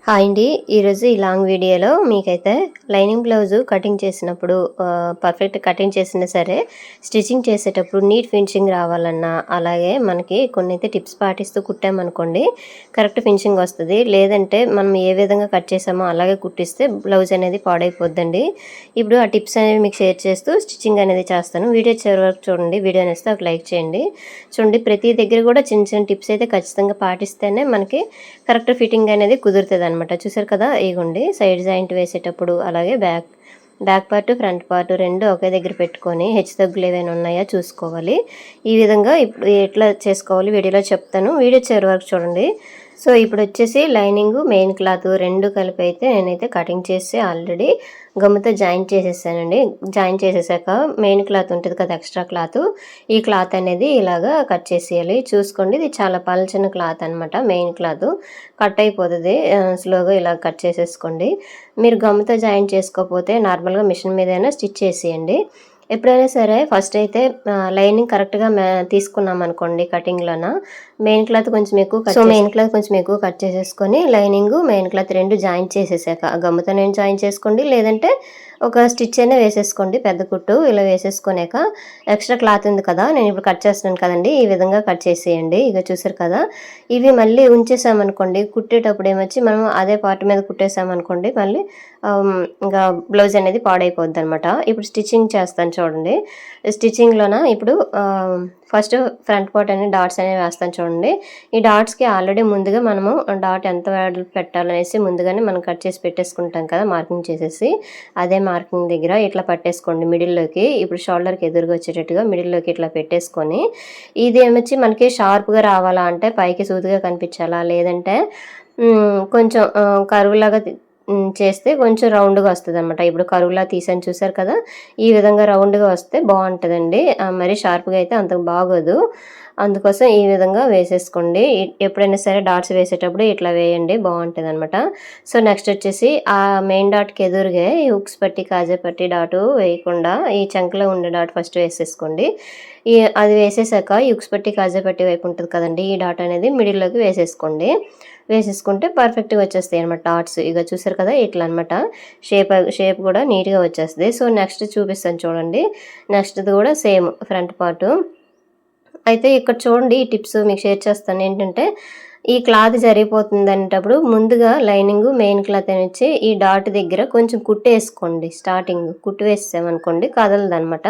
Hi అండి. ఈరోజు ఈ లాంగ్ వీడియోలో మీకైతే లైనింగ్ బ్లౌజు కటింగ్ చేసినప్పుడు పర్ఫెక్ట్ కటింగ్ చేసినా సరే స్టిచ్చింగ్ చేసేటప్పుడు నీట్ ఫినిషింగ్ రావాలన్నా, అలాగే మనకి కొన్నైతే టిప్స్ పాటిస్తూ కుట్టామనుకోండి కరెక్ట్ ఫినిషింగ్ వస్తుంది. లేదంటే మనం ఏ విధంగా కట్ చేసామో అలాగే కుట్టిస్తే బ్లౌజ్ అనేది పాడైపోద్దండి. ఇప్పుడు ఆ టిప్స్ అనేవి మీకు షేర్ చేస్తూ స్టిచ్చింగ్ అనేది చేస్తాను. వీడియో చివరి వరకు చూడండి. వీడియో నేస్తే ఒక లైక్ చేయండి. చూడండి, ప్రతి దగ్గర కూడా చిన్న చిన్న టిప్స్ అయితే ఖచ్చితంగా పాటిస్తేనే మనకి కరెక్ట్ ఫిట్టింగ్ అనేది కుదురుతుంది అనమాట. చూసారు కదా, ఇగోండి సైడ్ జాయింట్ వేసేటప్పుడు అలాగే బ్యాక్ పార్ట్ ఫ్రంట్ పార్ట్ రెండు ఒకే దగ్గర పెట్టుకొని హెచ్చుతగ్గులు ఏవైనా ఉన్నాయా చూసుకోవాలి. ఈ విధంగా ఇప్పుడు ఎట్లా చేసుకోవాలి వీడియోలో చెప్తాను. వీడియో చివరి వరకు చూడండి. సో ఇప్పుడు వచ్చేసి లైనింగ్ మెయిన్ క్లాత్ రెండు కలిపి అయితే నేనైతే కటింగ్ చేసి ఆల్రెడీ గమ్ముతో జాయింట్ చేసేసానండి. జాయింట్ చేసేసాక మెయిన్ క్లాత్ ఉంటుంది కదా, ఎక్స్ట్రా క్లాత్, ఈ క్లాత్ అనేది ఇలాగా కట్ చేసేయాలి. చూసుకోండి, ఇది చాలా పల్చని క్లాత్ అనమాట. మెయిన్ క్లాత్ కట్ అయిపోతుంది స్లోగా. ఇలా కట్ చేసేసుకోండి. మీరు గమ్ముతో జాయింట్ చేసుకోకపోతే నార్మల్గా మిషన్ మీదైనా స్టిచ్ చేసేయండి. ఎప్పుడైనా సరే ఫస్ట్ అయితే లైనింగ్ కరెక్ట్గా తీసుకున్నాం అనుకోండి కటింగ్లోన, మెయిన్ క్లాత్ కొంచెం ఎక్కువ కట్ చేసేసుకొని లైనింగ్ మెయిన్ క్లాత్ రెండు జాయింట్ చేసేసాక గమ్ముతో నేను జాయిన్ చేసుకోండి, లేదంటే ఒక స్టిచ్ అయినా వేసేసుకోండి. పెద్ద కుట్టు ఇలా వేసేసుకునేక ఎక్స్ట్రా క్లాత్ ఉంది కదా, నేను ఇప్పుడు కట్ చేస్తున్నాను కదండి, ఈ విధంగా కట్ చేసేయండి. ఇక చూసారు కదా, ఇవి మళ్ళీ ఉంచేసామనుకోండి కుట్టేటప్పుడు ఏమొచ్చి మనం అదే పార్ట్ మీద కుట్టేసామనుకోండి మళ్ళీ ఇంకా బ్లౌజ్ అనేది పాడైపోద్ది అనమాట. ఇప్పుడు స్టిచ్చింగ్ చేస్తాను చూడండి. స్టిచ్చింగ్లోన ఇప్పుడు ఫస్ట్ ఫ్రంట్ పార్ట్ అని డాట్స్ అనేవి వేస్తాను చూడండి. ఈ డాట్స్కి ఆల్రెడీ ముందుగా మనము డాట్ ఎంత వెడల్పు పెట్టాలనేసి ముందుగానే మనం కట్ చేసి పెట్టేసుకుంటాం కదా, మార్కింగ్ చేసేసి అదే మార్కింగ్ దగ్గర ఇట్లా పట్టేసుకోండి మిడిల్లోకి. ఇప్పుడు షోల్డర్కి ఎదురుగా వచ్చేటట్టుగా మిడిల్లోకి ఇట్లా పెట్టేసుకొని, ఇది ఏమొచ్చి మనకి షార్ప్గా రావాలా అంటే పైకి సూదిగా కనిపించాలా, లేదంటే కొంచెం కరువులాగా చేస్తే కొంచెం రౌండ్గా వస్తుంది అనమాట. ఇప్పుడు కరువులా తీసాను చూసారు కదా, ఈ విధంగా రౌండ్గా వస్తే బాగుంటుందండి. మరీ షార్ప్గా అయితే అంత బాగోదు. అందుకోసం ఈ విధంగా వేసేసుకోండి. ఎప్పుడైనా సరే డాట్స్ వేసేటప్పుడు ఇట్లా వేయండి, బాగుంటుంది అనమాట. సో నెక్స్ట్ వచ్చేసి ఆ మెయిన్ డాట్కి ఎదురుగా ఈ హుక్స్ పట్టి కాజా పట్టి డాటు వేయకుండా ఈ చంకలో ఉండే డాట్ ఫస్ట్ వేసేసుకోండి. అది వేసేసాక ఈ హుక్స్ పట్టి కాజా పట్టి వైపు ఉంటుంది కదండి, ఈ డాట్ అనేది మిడిల్లోకి వేసేసుకోండి. వేసేసుకుంటే పర్ఫెక్ట్గా వచ్చేస్తాయి అనమాట డాట్స్. ఇక చూసారు కదా, ఇట్లా అనమాట షేప్ కూడా నీట్గా వచ్చేస్తుంది. సో నెక్స్ట్ చూపిస్తాను చూడండి. నెక్స్ట్ది కూడా సేమ్ ఫ్రంట్ పార్టు. అయితే ఇక్కడ చూడండి, ఈ టిప్స్ మీకు షేర్ చేస్తాను. ఏంటంటే ఈ క్లాత్ జరిగిపోతుంది అనేటప్పుడు ముందుగా లైనింగ్ మెయిన్ క్లాత్ అని వచ్చి ఈ డాట్ దగ్గర కొంచెం కుట్టు వేసుకోండి. స్టార్టింగ్ కుట్టు వేసామనుకోండి కదలదు అనమాట.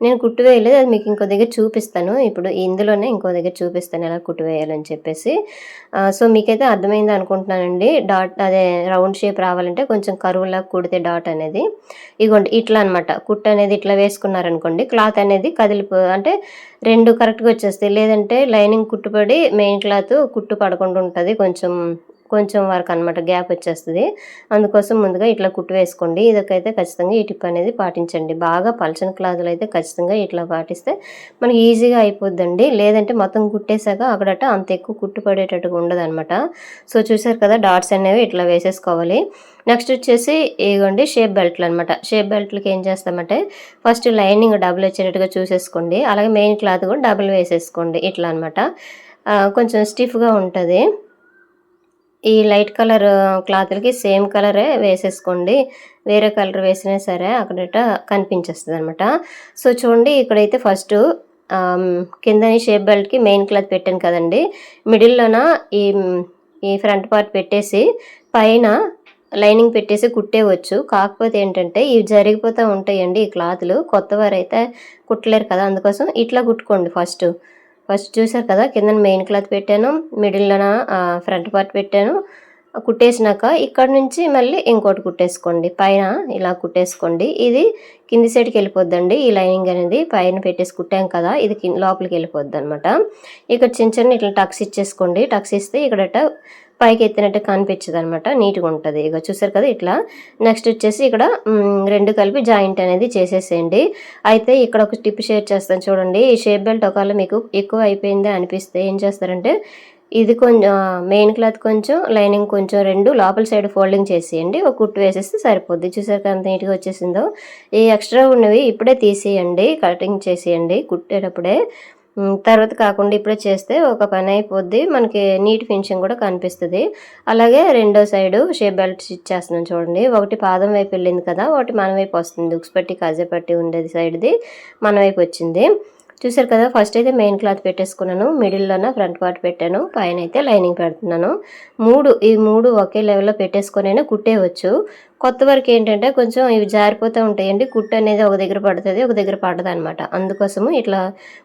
నేను కుట్టు వేయలేదు, అది మీకు ఇంకో దగ్గర చూపిస్తాను. ఇప్పుడు ఇందులోనే ఇంకో దగ్గర చూపిస్తాను ఎలా కుట్టు వేయాలని చెప్పేసి. సో మీకైతే అర్థమైంది అనుకుంటున్నానండి. డాట్ అదే రౌండ్ షేప్ రావాలంటే కొంచెం కరువులా కుడితే డాట్ అనేది ఇగోండి ఇట్లా అనమాట. కుట్టు అనేది ఇట్లా వేసుకున్నారనుకోండి క్లాత్ అనేది అంటే రెండు కరెక్ట్గా వచ్చేస్తాయి. లేదంటే లైనింగ్ కుట్టుపడి మెయిన్ క్లాత్ కుట్టు పడకుండా ఉంటుంది, కొంచెం వరకు అనమాట గ్యాప్ వచ్చేస్తుంది. అందుకోసం ముందుగా ఇట్లా కుట్టు వేసుకోండి. ఇదొకైతే ఖచ్చితంగా ఈ టిప్ అనేది పాటించండి. బాగా పల్చని క్లాతులు అయితే ఖచ్చితంగా ఇట్లా పాటిస్తే మనకి ఈజీగా అయిపోద్దండి. లేదంటే మొత్తం కుట్టేశాక అక్కడట అంత ఎక్కువ కుట్టు పడేటట్టుగా ఉండదు అనమాట. సో చూసారు కదా, డాట్స్ అనేవి ఇట్లా వేసేసుకోవాలి. నెక్స్ట్ వచ్చేసి ఇగోండి షేప్ బెల్ట్లు అనమాట. షేప్ బెల్ట్లకి ఏం చేస్తామంటే ఫస్ట్ లైనింగ్ డబుల్ వచ్చేటట్టుగా చూసేసుకోండి, అలాగే మెయిన్ క్లాత్ కూడా డబుల్ వేసేసుకోండి. ఇట్లా అనమాట కొంచెం స్టిఫ్గా ఉంటుంది. ఈ లైట్ కలర్ క్లాత్లకి సేమ్ కలరే వేసేసుకోండి. వేరే కలర్ వేసినా సరే అక్కడట కనిపించేస్తుంది అనమాట. సో చూడండి, ఇక్కడైతే ఫస్ట్ కిందని షేప్ బెల్ట్కి మెయిన్ క్లాత్ పెట్టాను కదండి, మిడిల్లోన ఈ ఫ్రంట్ పార్ట్ పెట్టేసి పైన లైనింగ్ పెట్టేసి కుట్టేవచ్చు. కాకపోతే ఏంటంటే ఇవి జరిగిపోతూ ఉంటాయండి ఈ క్లాత్లు, కొత్త వారైతే కుట్టలేరు కదా, అందుకోసం ఇట్లా కుట్టుకోండి. ఫస్ట్ చూసారు కదా, కింద మెయిన్ క్లాత్ పెట్టాను, మిడిల్లోన ఫ్రంట్ పార్ట్ పెట్టాను. కుట్టేసినాక ఇక్కడ నుంచి మళ్ళీ ఇంకోటి కుట్టేసుకోండి, పైన ఇలా కుట్టేసుకోండి. ఇది కింది సైడ్కి వెళ్ళిపోద్దండి. ఈ లైనింగ్ అనేది పైన పెట్టేసి కుట్టాం కదా, ఇది లోపలికి వెళ్ళిపోద్ది అనమాట. ఇక్కడ చిన్న ఇట్లా టక్స్ ఇచ్చేసుకోండి. టక్స్ ఇస్తే ఇక్కడట పైకి ఎత్తినట్టు కనిపించదు అనమాట, నీట్గా ఉంటుంది. ఇక చూసారు కదా ఇట్లా. నెక్స్ట్ వచ్చేసి ఇక్కడ రెండు కలిపి జాయింట్ అనేది చేసేసేయండి. అయితే ఇక్కడ ఒక టిప్ షేర్ చేస్తాను చూడండి. ఈ షేప్ బెల్ట్ ఒకవేళ మీకు ఎక్కువ అయిపోయింది అనిపిస్తే ఏం చేస్తారంటే ఇది కొంచెం మెయిన్ క్లాత్ కొంచెం లైనింగ్ కొంచెం రెండు లోపల సైడ్ ఫోల్డింగ్ చేసేయండి, ఒక కుట్టు వేసేస్తే సరిపోద్ది. చూసారు కదా ఎంత నీట్గా వచ్చేసిందో. ఈ ఎక్స్ట్రా ఉన్నవి ఇప్పుడే తీసేయండి, కటింగ్ చేసేయండి కుట్టేటప్పుడే. తర్వాత కాకుండా ఇప్పుడే చేస్తే ఒక పని అయిపోద్ది. మనకి నీట్ ఫినిషింగ్ కూడా కనిపిస్తది. అలాగే రెండో సైడు షేప్ బెల్ట్ స్టిచ్ చేస్తున్నాను చూడండి. ఒకటి పాదం వైపు వెళ్ళింది కదా! ఒకటి మన వైపు వస్తుంది. ఉక్స్ పట్టి, కాజా పట్టి ఉండేది సైడ్‌ది మన వైపు వచ్చింది. చూసారు కదా! ఫస్ట్ అయితే మెయిన్ క్లాత్ పెట్టేసుకున్నాను. మిడిల్‌లోన ఫ్రంట్ పార్ట్ పెట్టాను. పైనైతే లైనింగ్ పెడుతున్నాను. ఈ 3 ఒకే లెవెల్‌లో పెట్టేసుకొనైనా కుట్టేయవచ్చు. కొత్త వరకు ఏంటంటే కొంచెం ఇవి జారిపోతూ ఉంటాయండి. కుట్టు అనేది ఒక దగ్గర పడుతది, ఒక దగ్గర పడదనమాట. అందుకోసము ఇట్లా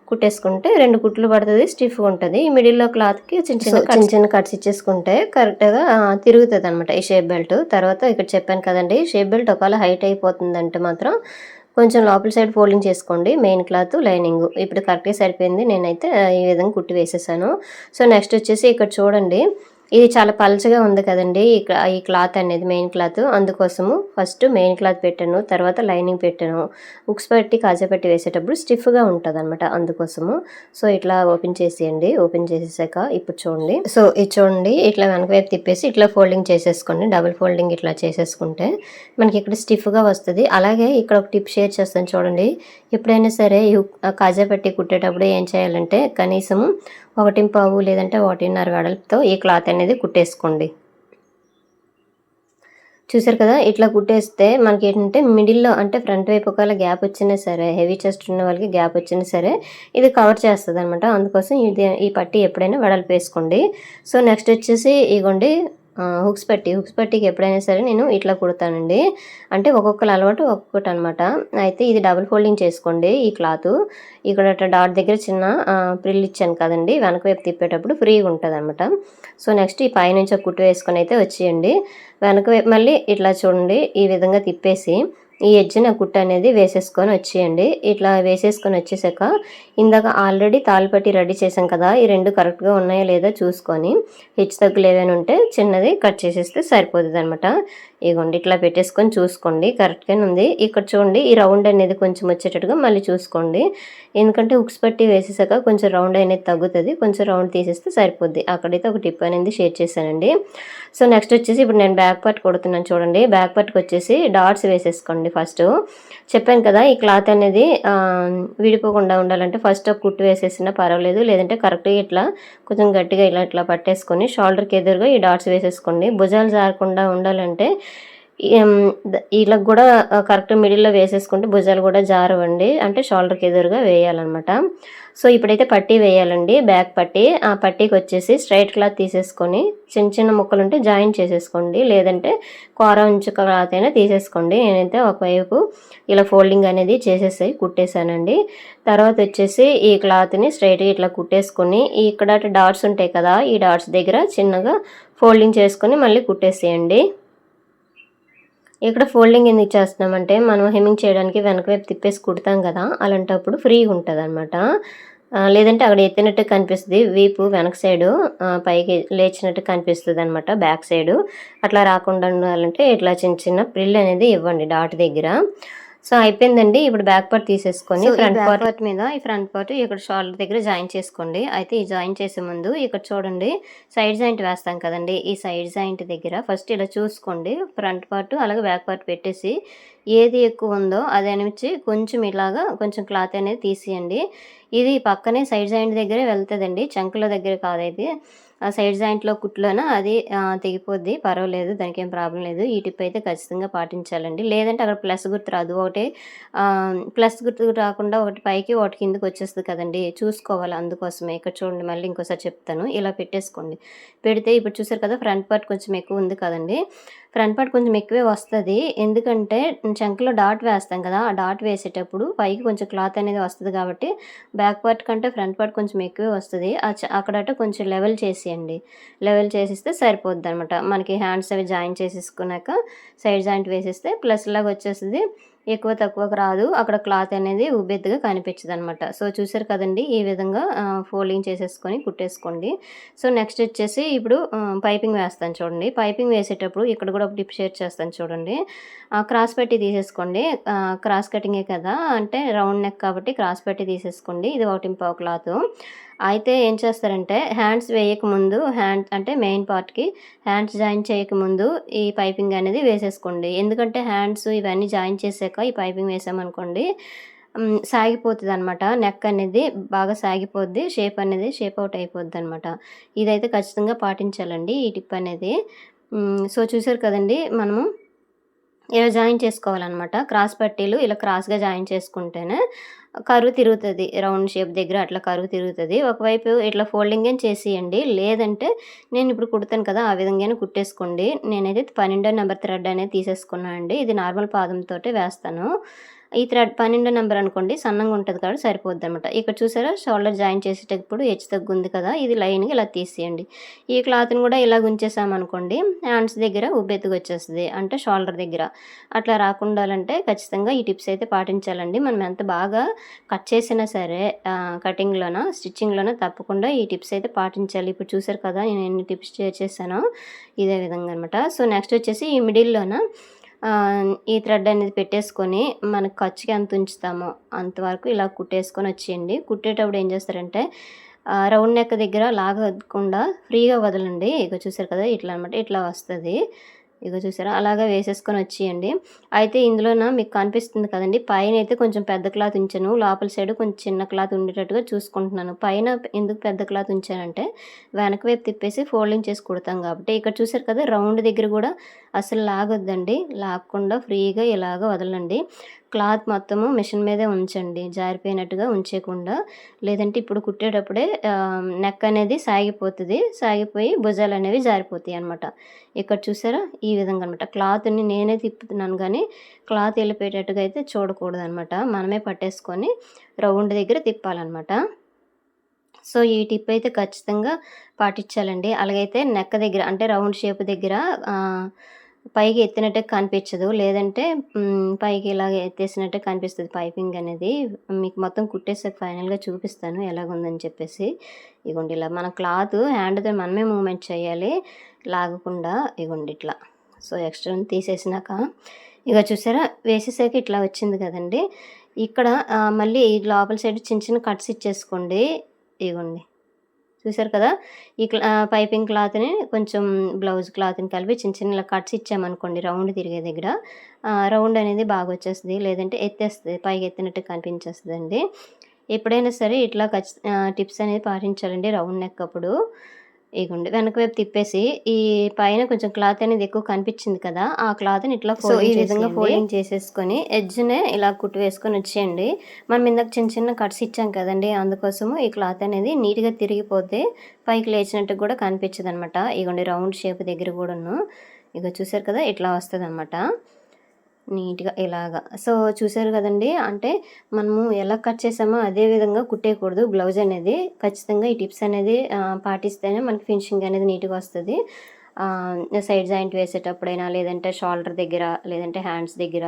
కుట్టేసుకుంటే 2 కుట్లు పడతది, స్టిఫ్‌గా ఉంటది. ఈ మిడిల్‌లో క్లాత్‌కి చిన్న చిన్న కట్స్ ఇచ్చేసుకుంటే కరెక్ట్‌గా తిరుగుతదనమాట ఈ షేప్ బెల్ట్. తర్వాత ఇక్కడ చెప్పాను కదండీ! షేప్ బెల్ట్ ఒకవేళ హైట్ అయిపోతుందంటే మాత్రం కొంచెం లోపల సైడ్ ఫోల్డింగ్ చేసుకోండి. Main cloth, lining. ఇప్పుడు కరెక్ట్‌గా సరిపోయింది. నేనైతే ఈ విధంగా కుట్టి వేసేసాను. సో, నెక్స్ట్ వచ్చేసి ఇక్కడ చూడండి. ఇది చాలా పల్చగా ఉంది కదండీ! ఈ క్లాత్ అనేది మెయిన్ క్లాత్. అందుకోసము ఫస్ట్ మెయిన్ క్లాత్ పెట్టాను. తర్వాత లైనింగ్ పెట్టాను. హుక్స్ పట్టి, కాజా పట్టి వేసేటప్పుడు స్టిఫ్‌గా ఉంటదనమాట అందుకోసము. సో, ఇట్లా ఓపెన్ చేసేయండి. ఓపెన్ చేసేసాక ఇప్పుడు చూడండి. సో, ఇది చూడండి. ఇట్లా వెనక వైపు తిప్పేసి ఇట్లా ఫోల్డింగ్ చేసేసుకోండి. డబుల్ ఫోల్డింగ్ ఇట్లా చేసేసుకుంటే మనకి ఇక్కడ స్టిఫ్‌గా వస్తది. అలాగే ఇక్కడ ఒక టిప్ షేర్ చేస్తాను చూడండి. ఎప్పుడైనా సరే కాజా పట్టి కుట్టేటప్పుడు ఏం చేయాలంటే కనీసం 1.25 లేదంటే 1.5 వెడల్పుతో ఈ క్లాత్ అనేది కుట్టేసుకోండి. చూసారు కదా! ఇట్లా కుట్టేస్తే మనకేంటంటే మిడిల్‌లో అంటే ఫ్రంట్ వైపు ఒకవేళ గ్యాప్ వచ్చినా సరే, హెవీ చెస్ట్ ఉన్న వాళ్ళకి గ్యాప్ వచ్చినా సరే ఇది కవర్ చేస్తదనమాట. అందుకోసం ఈ పట్టీ ఎప్పుడైనా వెడల్పు వేసుకోండి. సో, నెక్స్ట్ వచ్చేసి ఇగోండి హుక్స్ పట్టీకి ఎప్పుడైనా సరే నేను ఇట్లా కుడతానండి. అంటే ఒక్కొక్కళ్ళ అలవాటు ఒక్కొక్కటనమాట. అయితే ఇది డబుల్ ఫోల్డింగ్ చేసుకోండి ఈ క్లాతు. ఇక్కడ డాట్ దగ్గర చిన్న ప్రిల్ ఇచ్చాను కదండీ! వెనక వైపు తిప్పేటప్పుడు ఫ్రీగా ఉంటదనమాట. సో, నెక్స్ట్ ఈ పైనుంచి ఒక కుట్టు వేసుకొని అయితే వచ్చేయండి. వెనక వైపు మళ్ళీ ఇట్లా చూడండి ఈ విధంగా తిప్పేసి ఈ ఎడ్జ్‌న కుట్టు అనేది వేసేసుకొని వచ్చేయండి. ఇట్లా వేసేసుకొని వచ్చేసాక ఇందాక ఆల్రెడీ తాళ్ళపట్టి రెడీ చేసాం కదా! ఈ 2 కరెక్ట్‌గా ఉన్నాయా లేదా చూసుకొని హెచ్చు తగ్గులు ఏవైనా ఉంటే చిన్నది కట్ చేసేస్తే సరిపోతదనమాట. ఇగోండి ఇట్లా పెట్టేసుకొని చూసుకోండి కరెక్ట్‌గానే ఉంది. ఇక్కడ చూడండి ఈ రౌండ్ అనేది కొంచెం వచ్చేటట్టుగా మళ్ళీ చూసుకోండి. ఎందుకంటే హుక్స్ పట్టి వేసేసాక కొంచెం రౌండ్ అనేది తగ్గుతది. కొంచెం రౌండ్ తీసేస్తే సరిపోద్ది. అక్కడైతే ఒక టిప్ అనేది షేర్ చేశానండి. సో, నెక్స్ట్ వచ్చేసి ఇప్పుడు నేను బ్యాక్ పార్ట్ కుడుతున్నాను చూడండి. బ్యాక్ పార్ట్‌కి వచ్చేసి డాట్స్ వేసేసుకోండి ఫస్టు. చెప్పాను కదా! ఈ క్లాత్ అనేది విడిపోకుండా ఉండాలంటే ఫస్ట్ ఒక కుట్టు వేసేసినా పర్వాలేదు. లేదంటే కరెక్ట్‌గా ఇట్లా కొంచెం గట్టిగా ఇట్లా పట్టేసుకొని షోల్డర్‌కి ఎదురుగా ఈ డాట్స్ వేసేసుకోండి. భుజాలు జారకుండా ఉండాలంటే ఈళ్ళకి గూడా కరెక్ట్ మిడిల్‌లో వేసేసుకుంటే భుజాలు గూడా జారవండి. అంటే షోల్డర్‌కి ఎదురుగా వేయాలనమాట. సో, ఇప్పుడైతే పట్టీ వేయాలండి. బ్యాక్ పట్టీ. ఆ పట్టీకొచ్చేసి స్ట్రెయిట్ క్లాత్ తీసేసుకొని చిన్న చిన్న ముక్కలుంటే జాయింట్ చేసేసుకోండి. లేదంటే కూర ఉంచు క్లాత్ అయినా తీసేసుకోండి. నేనైతే ఒకవైపు ఇలా ఫోల్డింగ్ అనేది చేసేసి కుట్టేసానండి. తర్వాత వచ్చేసి ఈ క్లాత్‌ని స్ట్రెయిట్‌గా ఇట్లా కుట్టేసుకొని ఇక్కడ డాట్స్ ఉంటాయి కదా! ఈ డాట్స్ దగ్గర చిన్నగా ఫోల్డింగ్ చేసుకొని మళ్ళీ కుట్టేసేయండి. ఇక్కడ ఫోల్డింగ్ ఎందుకు చేస్తున్నామంటే మనం హెమ్మింగ్ చేయడానికి వెనక వైపు తిప్పేసి కుడతాం కదా! అలాంటప్పుడు ఫ్రీగా ఉంటదనమాట. లేదంటే అక్కడ ఎత్తినట్టు కనిపిస్తది. వీపు వెనక సైడు పైకి లేచినట్టు కనిపిస్తదనమాట బ్యాక్ సైడు. అట్లా రాకుండా ఉండాలంటే ఇట్లా చిన్న చిన్న ప్రిల్ అనేది ఇవ్వండి డాట్ దగ్గర. సో, అయిపోయిందండి. ఇప్పుడు బ్యాక్ పార్ట్ తీసేసుకొని ఫ్రంట్ పార్ట్ మీద ఈ ఫ్రంట్ పార్ట్ ఇక్కడ షోల్డర్ దగ్గర జాయిన్ చేసుకోండి. అయితే ఈ జాయిన్ చేసే ముందు ఇక్కడ చూడండి సైడ్ జాయింట్ వేస్తాం కదండీ! ఈ సైడ్ జాయింట్ దగ్గర ఫస్ట్ ఇలా చూసుకోండి. ఫ్రంట్ పార్ట్ అలాగే బ్యాక్ పార్ట్ పెట్టేసి ఏది ఎక్కువ ఉందో అది అనిపించి కొంచెం ఇలాగా కొంచెం క్లాత్ అనేది తీసేయండి. ఇది పక్కనే సైడ్ జాయింట్ దగ్గరే వెళ్తదండి. చంకల దగ్గర కాదైతే. ఆ సైడ్ జాయింట్‌లో కుట్లోన అది తెగిపోద్ది. పర్వాలేదు. దానికేం ప్రాబ్లమ్ లేదు. ఈ టిప్ అయితే ఖచ్చితంగా పాటించాలండి. లేదంటే అక్కడ ప్లస్ గుర్తు రాదు. ఒకటి ప్లస్ గుర్తు రాకుండా ఒకటి పైకి, ఒకటి కిందకి వచ్చేస్తది కదండీ! చూసుకోవాలి అందుకోసమే. ఇక్కడ చూడండి మళ్ళీ ఇంకోసారి చెప్తాను. ఇలా పెట్టేసుకోండి. పెడితే ఇప్పుడు చూసారు కదా! ఫ్రంట్ పార్ట్ కొంచెం ఎక్కువ ఉంది కదండీ! ఫ్రంట్ పార్ట్ కొంచెం ఎక్కువే వస్తది. ఎందుకంటే చంకలో డాట్ వేస్తాం కదా! ఆ డాట్ వేసేటప్పుడు పైకి కొంచెం క్లాత్ అనేది వస్తది కాబట్టి బ్యాక్ పార్ట్ కంటే ఫ్రంట్ పార్ట్ కొంచెం ఎక్కువే వస్తది. అక్కడట కొంచెం లెవెల్ చేసేయండి. లెవెల్ చేసేస్తే సరిపోద్దనమాట. మనకి హ్యాండ్స్ అవి జాయిన్ చేసేసుకున్నాక సైడ్ జాయింట్ వేసేస్తే ప్లస్ లాగా వచ్చేస్తది. ఎక్కువ తక్కువకు రాదు. అక్కడ క్లాత్ అనేది ఉబ్బెత్తుగా కనిపించదనమాట. సో, చూసారు కదండీ! ఈ విధంగా ఫోల్డింగ్ చేసేసుకొని కుట్టేసుకోండి. సో, నెక్స్ట్ వచ్చేసి ఇప్పుడు పైపింగ్ వేస్తాను చూడండి. పైపింగ్ వేసేటప్పుడు ఇక్కడ కూడా ఒక టిప్ షేర్ చేస్తాను చూడండి. క్రాస్ పట్టి తీసేసుకోండి. క్రాస్ కటింగే కదా! అంటే రౌండ్ నెక్ కాబట్టి క్రాస్ పట్టి తీసేసుకోండి. ఇది 1.25 క్లాతు. అయితే ఏం చేస్తారంటే హ్యాండ్స్ వేయకముందు అంటే మెయిన్ పార్ట్‌కి హ్యాండ్స్ జాయిన్ చేయకముందు ఈ పైపింగ్ అనేది వేసేసుకోండి. ఎందుకంటే హ్యాండ్స్ ఇవన్నీ జాయిన్ చేశాక ఈ పైపింగ్ వేసామనుకోండి సాగిపోతుందనమాట. నెక్ అనేది బాగా సాగిపోద్ది. Shape out అయిపోద్దనమాట. ఇదైతే ఖచ్చితంగా పాటించాలండి ఈ టిప్ అనేది. సో, చూసారు కదండీ! మనము ఇలా జాయిన్ చేసుకోవాలనమాట. క్రాస్ పట్టీలు ఇలా క్రాస్‌గా జాయిన్ చేసుకుంటేనే కరువు తిరుగుతది. రౌండ్ షేప్ దగ్గర అట్లా కరువు తిరుగుతది. ఒకవైపు ఇట్లా ఫోల్డింగ్ గాని చేసేయండి. లేదంటే నేనిప్పుడు కుడతాను కదా! ఆ విధంగానే కుట్టేసుకోండి. నేనైతే 12 నంబర్ థ్రెడ్ అనేది తీసేసుకున్నా అండి. ఇది నార్మల్ పాదంతోటే వేస్తాను. ఈ థ్రెడ్ 12 నంబర్ అనుకోండి సన్నంగా ఉంటది కాబట్టి సరిపోద్దనమాట. ఇక్కడ చూసారా షోల్డర్ జాయిన్ చేసేటప్పుడు హెచ్చు తగ్గుంది కదా! ఇది లైన్‌గా ఇలా తీసేయండి. ఈ క్లాత్‌ని కూడా ఇలాగ ఉంచేసామనుకోండి హ్యాండ్స్ దగ్గర ఉబ్బెత్తుగొచ్చేస్తది. అంటే షోల్డర్ దగ్గర. అట్లా రాకుండాలంటే ఖచ్చితంగా ఈ టిప్స్ అయితే పాటించాలండి. మనం ఎంత బాగా కట్ చేసినా సరే స్టిచ్చింగ్‌లోన తప్పకుండా ఈ టిప్స్ అయితే పాటించాలి. ఇప్పుడు చూసారు కదా! నేను ఎన్ని టిప్స్ షేర్ చేశానో ఇదే విధంగా అనమాట. సో, నెక్స్ట్ వచ్చేసి ఈ మిడిల్‌లోన ఈ థ్రెడ్ అనేది పెట్టేసుకొని మనకు ఖర్చుకి ఎంత ఉంచుతామో అంతవరకు ఇలా కుట్టేసుకొని వచ్చేయండి. కుట్టేటప్పుడు ఏం చేస్తారంటే రౌండ్ నెక్ దగ్గర లాగకుండా ఫ్రీగా వదలండి. ఇగో చూసారు కదా! ఇట్లా అనమాట. ఇట్లా వస్తది. ఇగో చూసారా? అలాగా వేసేసుకొని వచ్చేయండి. అయితే ఇందులోన మీకు కనిపిస్తుంది కదండీ! పైనైతే కొంచెం పెద్ద క్లాత్ ఉంచాను. లోపల సైడ్ కొంచెం చిన్న క్లాత్ ఉండేటట్టుగా చూసుకుంటున్నాను. పైన ఎందుకు పెద్ద క్లాత్ ఉంచానంటే వెనక వైపు తిప్పేసి ఫోల్డింగ్ చేసి కుడతాం కాబట్టి. ఇక్కడ చూసారు కదా! రౌండ్ దగ్గర కూడా అసలు లాగొద్దండి. లాగకుండా ఫ్రీగా ఇలాగ వదలండి. క్లాత్ మొత్తము మిషన్ మీదే ఉంచండి. జారిపోయినట్టుగా ఉంచేయకుండా. లేదంటే ఇప్పుడు కుట్టేటప్పుడే నెక్ అనేది సాగిపోతది. సాగిపోయి భుజాలనేవి జారిపోతాయనమాట. ఇక్కడ చూసారా? ఈ విధంగా అనమాట. క్లాత్‌ని నేనే తిప్పుతున్నాను గానీ, క్లాత్ ఎళ్ళిపోయేటట్టుగా అయితే చూడకూడదనమాట. మనమే పట్టేసుకొని రౌండ్ దగ్గర తిప్పాలనమాట. సో, ఈ టిప్ అయితే ఖచ్చితంగా పాటించాలండి. అలాగైతే నెక్ దగ్గర అంటే రౌండ్ షేప్ దగ్గర పైకి ఎత్తినట్టే కనిపించదు. లేదంటే పైకి ఇలాగ ఎత్తేసినట్టే కనిపిస్తది పైపింగ్ అనేది. మీకు మొత్తం కుట్టేసాక ఫైనల్‌గా చూపిస్తాను ఎలాగుందని చెప్పేసి. ఇగోండి ఇలా మన క్లాత్ హ్యాండ్‌తో మనమే మూవ్‌మెంట్ చేయాలి. లాగకుండా ఇగోండి ఇట్లా. సో, ఎక్స్ట్రాని తీసేసినాక ఇగ చూసారా? వేసేసాక ఇట్లా వచ్చింది కదండీ! ఇక్కడ మళ్ళీ లోపల సైడ్ చిన్న చిన్న కట్స్ ఇచ్చేసుకోండి. ఇగోండి. చూసారు కదా! పైపింగ్ క్లాత్‌ని కొంచెం బ్లౌజ్ క్లాత్‌ని కలిపి చిన్న చిన్న ఇలా కట్స్ ఇచ్చామనుకోండి రౌండ్ తిరిగే దగ్గర రౌండ్ అనేది బాగొచ్చేస్తది. లేదంటే ఎత్తేస్తది. పైకి ఎత్తినట్టు కనిపించేస్తదండి. ఎప్పుడైనా సరే ఇట్లా టిప్స్ అనేది పాటించాలండి రౌండ్ నెక్ అప్పుడు. ఇగోండి వెనక వైపు తిప్పేసి ఈ పైన కొంచెం క్లాత్ అనేది ఎక్కువ కనిపించింది కదా! ఆ క్లాత్‌ని ఇట్లా ఈ విధంగా ఫోల్డింగ్ చేసేసుకొని ఎడ్జ్‌నే ఇలా కుట్టు వేసుకొని వచ్చేయండి. మనం ఇందాక చిన్న చిన్న కట్స్ ఇచ్చాం కదండీ! అందుకోసము ఈ క్లాత్ అనేది నీట్‌గా తిరిగిపోతే పైకి లేచినట్టు కూడా కనిపించదనమాట. ఇగోండి రౌండ్ షేప్ దగ్గర కూడాను. ఇగో చూసారు కదా! ఇట్లా వస్తదనమాట. నీట్‌గా ఇలాగా. సో, చూసారు కదండీ! అంటే మనము ఎలా కట్ చేసామో అదే విధంగా కుట్టేయకూడదు బ్లౌజ్ అనేది. ఖచ్చితంగా ఈ టిప్స్ అనేది పాటిస్తేనే మనకి ఫినిషింగ్ అనేది నీట్‌గా వస్తది. సైడ్ జాయింట్ వేసేటప్పుడైనా, లేదంటే షోల్డర్ దగ్గర, లేదంటే హ్యాండ్స్ దగ్గర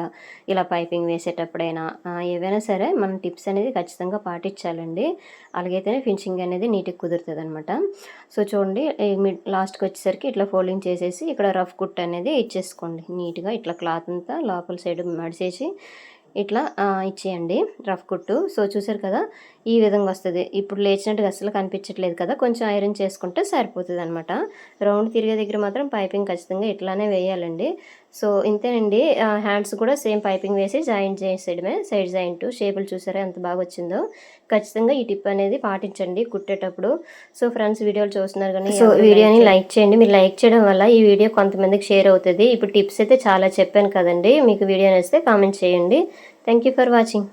ఇలా పైపింగ్ వేసేటప్పుడైనా ఏవైనా సరే మనం టిప్స్ అనేది ఖచ్చితంగా పాటించాలండి. అలాగైతేనే ఫినిషింగ్ అనేది నీట్‌గా కుదురుతదనమాట. సో, చూడండి లాస్ట్‌కి వచ్చేసరికి ఇట్లా ఫోల్డింగ్ చేసేసి ఇక్కడ రఫ్ కుట్ అనేది ఇచ్చేసుకోండి. నీట్‌గా ఇట్లా క్లాత్ అంతా లోపల సైడ్ మడిచేసి ఇట్లా ఇచ్చేయండి రఫ్ కుట్టు. సో, చూసారు కదా! ఈ విధంగా వస్తది. ఇప్పుడు లేచినట్టుగా అస్సలు కనిపించట్లేదు కదా! కొంచెం ఐరన్ చేసుకుంటే సరిపోతదనమాట. రౌండ్ తిరిగే దగ్గర మాత్రం పైపింగ్ ఖచ్చితంగా ఇట్లానే వేయాలండి. సో, ఇంతేనండి. హ్యాండ్స్ కూడా సేమ్ పైపింగ్ వేసి జాయింట్ చేసేయడమే. సైడ్ జాయింట్ షేపులు చూసారా ఎంత బాగొచ్చిందో. ఖచ్చితంగా ఈ టిప్ అనేది పాటించండి కుట్టేటప్పుడు. సో, ఫ్రెండ్స్ వీడియోలు చూస్తున్నారు కానీ వీడియోని లైక్ చేయండి. మీరు లైక్ చేయడం వల్ల ఈ వీడియో కొంతమందికి షేర్ అవుతది. ఇప్పుడు టిప్స్ అయితే చాలా చెప్పాను కదండీ! మీకు వీడియో నచ్చితే కామెంట్ చేయండి. Thank you for watching.